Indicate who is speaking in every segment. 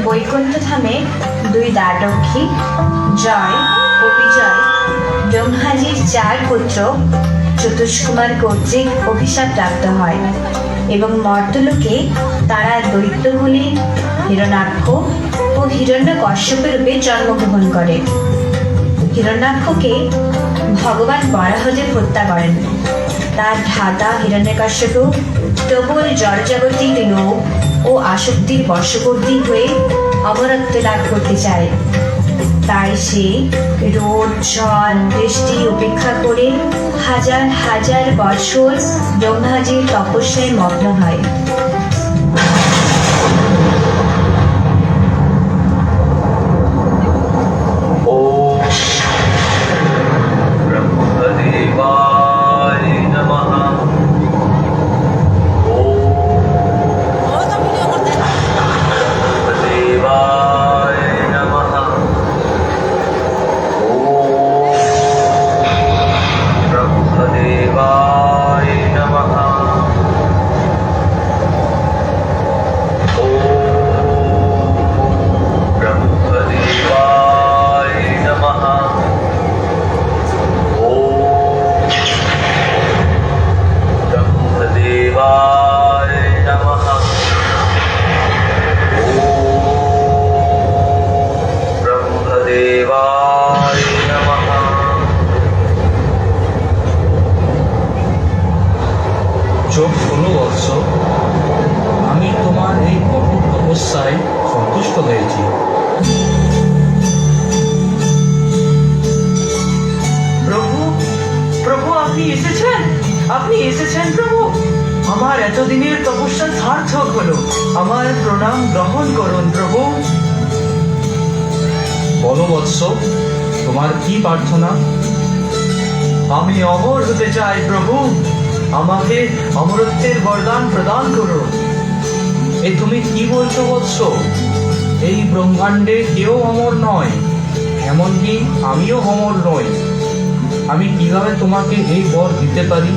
Speaker 1: বৈকুণ্ঠ ধামে দুই দ্বাররক্ষী জয় ও বিজয় ব্রহ্মাজির 4 পুত্র চতুষ্কুমার কর্তৃক অভিশাপ প্রাপ্ত হয় এবং মর্তলোকে তারা দৈত্যগুলি হিরণ্যাক্ষ ও হিরণ্যকশ্যপ রূপে জন্মগ্রহণ করে। হিরণ্যাক্ষকে ভগবান বরাহদেব হত্যা করেন। তার ভ্রাতা হিরণ্যকশ্যপ প্রবল জড়জাগতিক লোভ ও আসক্তির বশবর্তী হয়ে অমরত্ব লাভ করতে চায়। তাই সে রোদ জল বৃষ্টি উপেক্ষা করে হাজার হাজার বছর ব্রহ্মাজির তপস্যায় মগ্ন হয়।
Speaker 2: চোখ খোলো বৎস, আমি তোমার এই কঠোর তপস্যায় সন্তুষ্ট হয়েছি।
Speaker 3: প্রভু, প্রভু আপনি এসেছেন, আপনি এসেছেন প্রভু। আমার এতদিনের তপস্যা সার্থক হলো। আমার প্রণাম গ্রহণ করুন প্রভু।
Speaker 2: বলো বৎস, তোমার কি প্রার্থনা?
Speaker 3: আমি অমর হতে চাই প্রভু, আমাকে অমরত্বের বরদান প্রদান করুন।
Speaker 2: এ তুমি কি বলছো বৎস? এই ব্রহ্মাণ্ডে কেউ অমর নয়, এমনকি আমিও অমর নই। আমি কিভাবে তোমাকে এই বর দিতে পারি?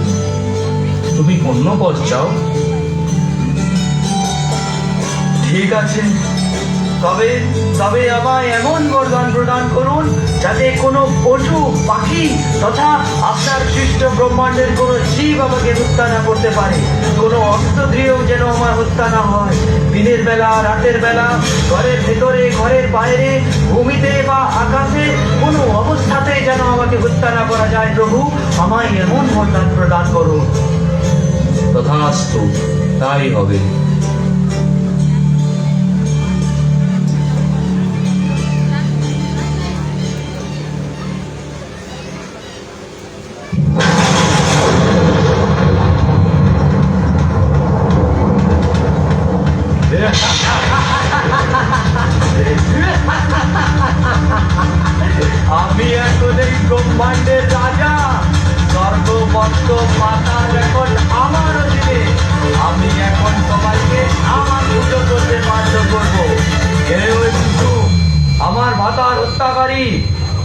Speaker 2: তুমি অন্য বর চাও।
Speaker 3: ঠিক আছে, তবে তবে আমায় এমন বরদান প্রদান করুন যাতে কোনো পশু পাখি তথা আপনার সৃষ্ট ব্রহ্মাণ্ডের কোনো জীব আমাকে হত্যা না করতে পারে। কোনো অস্ত্রগৃহ যেন আমার হত্যা না হয়। দিনের বেলা রাতের বেলা, ঘরের ভেতরে ঘরের বাইরে, ভূমিতে বা আকাশে কোনো অবস্থাতে যেন আমাকে হত্যা না করা যায়। প্রভু আমায় এমন বরদান প্রদান করুন।
Speaker 2: তথাস্তু, তাই হবে।
Speaker 3: আমি এখন এই ব্রহ্মাণ্ডের রাজা। স্বর্গবর্ত পাতাল এখন আমার অধীনে। আমি এখন সবাইকে আমার পুজো করতে বাধ্য করবো। কেউ বিষ্ণু, আমার ভাতার হত্যাকারী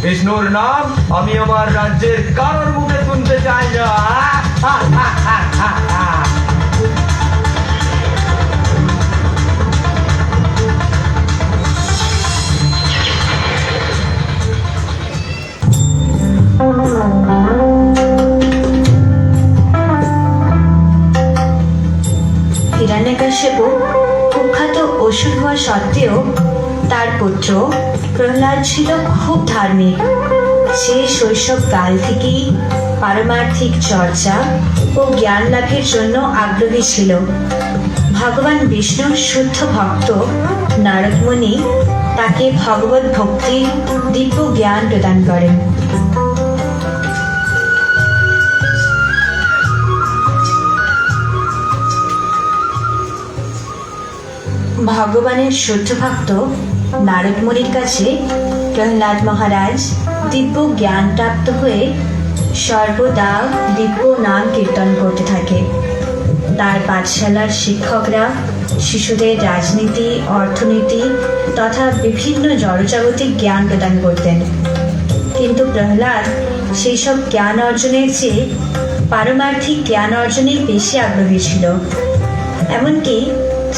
Speaker 3: বিষ্ণুর নাম আমি আমার রাজ্যের কারোর মুখে শুনতে চাই না।
Speaker 1: হিরণ্যকশ্যপ কুখ্যাত অসুর হওয়া সত্ত্বেও তার পুত্র প্রহ্লাদ ছিল খুব ধার্মিক। সে শৈশবকাল থেকেই পারমার্থিক চর্চা ও জ্ঞান লাভের জন্য আগ্রহী ছিল। ভগবান বিষ্ণুর শুদ্ধ ভক্ত নারদমুনি তাকে ভগবত ভক্তির দিব্য জ্ঞান প্রদান করেন। ভগবানের শুদ্ধ ভক্ত নারদমুনির কাছে প্রহ্লাদ মহারাজ দিব্য জ্ঞান প্রাপ্ত হয়ে সর্বদা দিব্য নাম কীর্তন করতে থাকে। তার পাঠশালার শিক্ষকরা শিশুদের রাজনীতি, অর্থনীতি তথা বিভিন্ন জড়জাগতিক জ্ঞান প্রদান করতেন। কিন্তু প্রহ্লাদ সেই সব জ্ঞান অর্জনের চেয়ে পারমার্থিক জ্ঞান অর্জনের বেশি আগ্রহী ছিল। এমনকি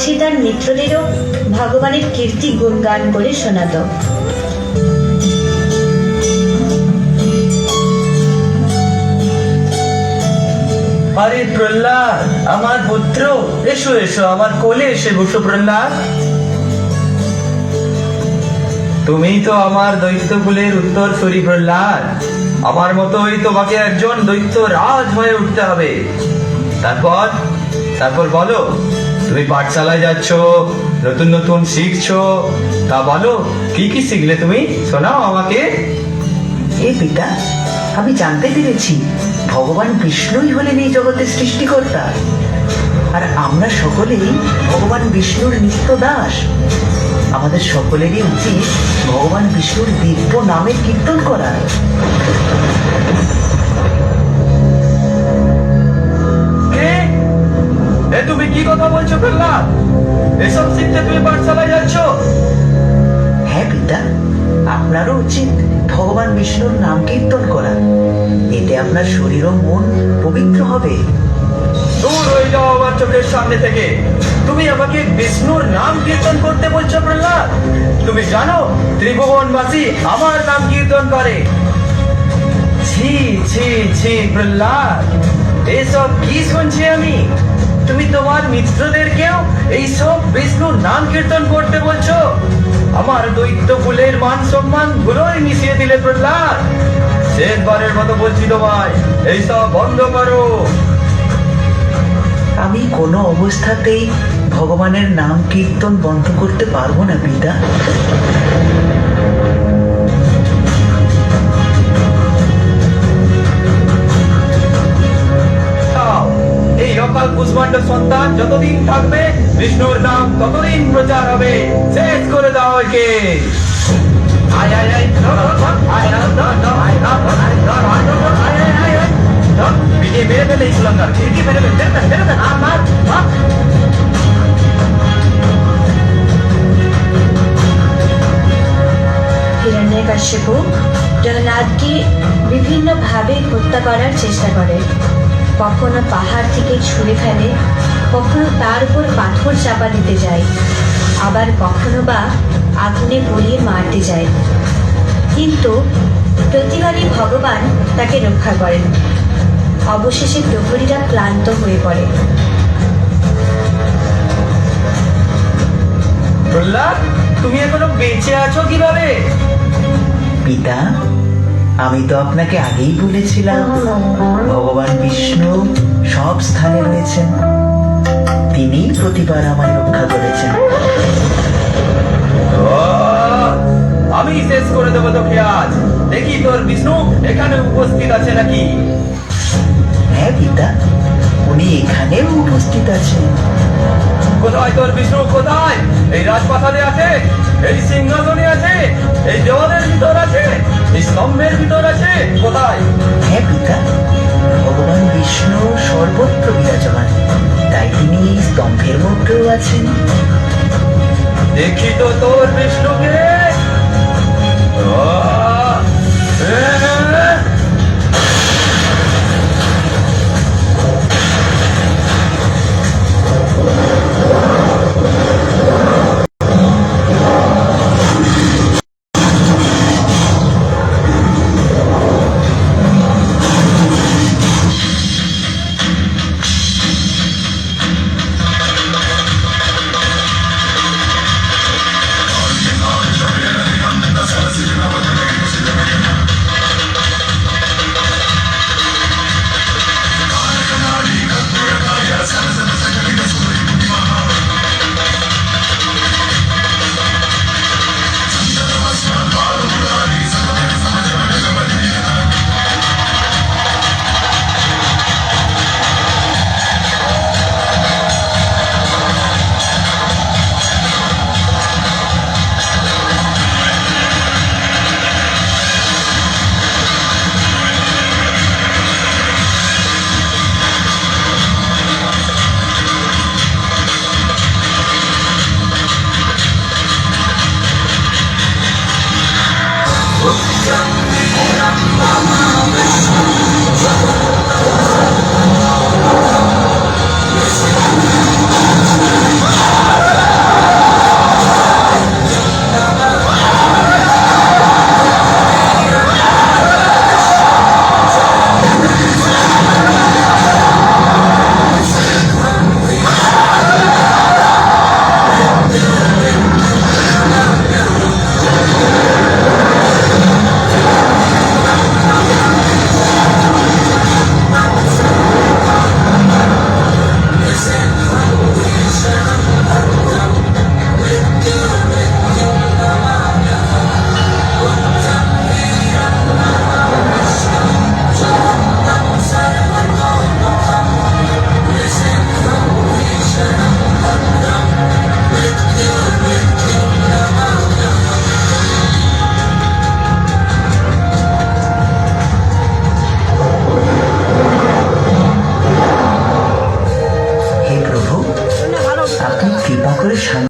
Speaker 1: সে তার মিত্রদেরও ভগবানের কীর্তি গুণগান করে শোনাতো।
Speaker 3: আরে প্রহ্লাদ, আমার পুত্র, এসো এসো, আমার কোলে এসে বসো প্রহ্লাদ। তুমি তো আমার দৈত্যকুলের উত্তরসূরি প্রহ্লাদ। আমার মতোই তোমাকে একজন দৈত্য রাজ হয়ে উঠতে হবে। তারপর তারপর বলো, তুমি পাঠশালায় যাচ্ছ, নতুন নতুন শিখছো, তা বলো কি কি শিখলে তুমি, শোনাও আমাকে।
Speaker 4: হে পিতা, আমি জানতে পেরেছি ভগবান বিষ্ণুই হলেন এই জগতের সৃষ্টিকর্তা, আর আমরা সকলেই ভগবান বিষ্ণুর নিত্য দাস। আমাদের সকলেরই উচিত ভগবান বিষ্ণুর দিব্য নামের কীর্তন করা।
Speaker 3: কে? এ তুমি কি কথা বলছো প্রহ্লাদ? এসব শিখতে তুমি পাঠশালায় যাচ্ছ?
Speaker 4: হ্যাঁ পিতা, আপনারও উচিত ভগবান বিষ্ণুর নাম কীর্তন করা। এতে আপনার শরীর ও মন পবিত্র হবে।
Speaker 3: দূর হয়ে যাও আমার চোখের সামনে থেকে। তুমি আমাকে বিষ্ণুর নাম কীর্তন করতে বলছো প্রহ্লাদ? তুমি জানো ত্রিভুবনবাসী আমার নাম কীর্তন করে। ছি ছি ছি প্রহ্লাদ, এসব কি শুনছি আমি? তুমি তোমার মিত্রদেরকেও এইসব বিষ্ণুর নাম কীর্তন করতে বলছো? আমার দৈত্য কুলের মান সম্মান গুলোই মিশিয়ে দিলে প্রহ্লাদ। শেষবারের মতো বলছি তোমায়, এইসব বন্ধ করো।
Speaker 4: আমি কোনো অবস্থাতেই ভগবানের নাম কীর্তন বন্ধ করতে পারবো না পিতা।
Speaker 3: এই অকাল কুষ্মাণ্ড সন্তান যতদিন থাকবে, বিষ্ণুর নাম ততদিন প্রচার হবে। শেষ করে দাও একে। আয় আয় আয়, ধর, ধর, আয়, ধর, ধর, ধর, আয়, ধর, ধর, আয়, ধর, আয়, ধর, ধর, আয়, আয়, আয়, আয়। ধর, পিটিয়ে মেরে ফেলে এই সুলঙ্গার, পিটিয়ে মেরে ফেলে, মেরে ফেলে, মেরে ফেলে, মার, মার।
Speaker 1: হিরণ্যকশ্যপু প্রহ্লাদকে বিভিন্নভাবে হত্যা করার চেষ্টা করে। কখনো পাহাড় থেকে ছুঁড়ে ফেলে, কখনো তার উপর পাথর চাপা দিতে যায়, আবার কখনো বা আগুনে পুড়িয়ে মারতে যায়। কিন্তু প্রতিবারই ভগবান তাকে রক্ষা করেন। অবশেষে প্রহরীরা ক্লান্ত হয়ে পড়ে।
Speaker 3: প্রহ্লাদ, তুমি এখনো বেঁচে আছো কিভাবে?
Speaker 4: পিতা, আমি তো আপনাকে আগেই বলেছিলাম ভগবান বিষ্ণু সব স্থানে রয়েছেন। তিনি প্রতিবার আমায় রক্ষা করেছেন।
Speaker 3: আমি শেষ করে দেবো তোকে আজ। দেখি তোর বিষ্ণু এখানে উপস্থিত আছে নাকি।
Speaker 4: হ্যাঁ পিতা, উনি এখানেও উপস্থিত আছেন।
Speaker 3: কোথায় তোর বিষ্ণু, কোথায়? এই রাজপ্রাসাদে আছে, এই সিংহাসনে আছে, এই দেওয়ালের ভিতর আছে, এই স্তম্ভের ভিতর আছে, কোথায়?
Speaker 4: হ্যাঁ পিতা, ভগবান বিষ্ণু সর্বত্র বিরাজমান, তাই তিনি এই স্তম্ভের মধ্যেও আছেন।
Speaker 3: দেখি তো তোর বিষ্ণুকে।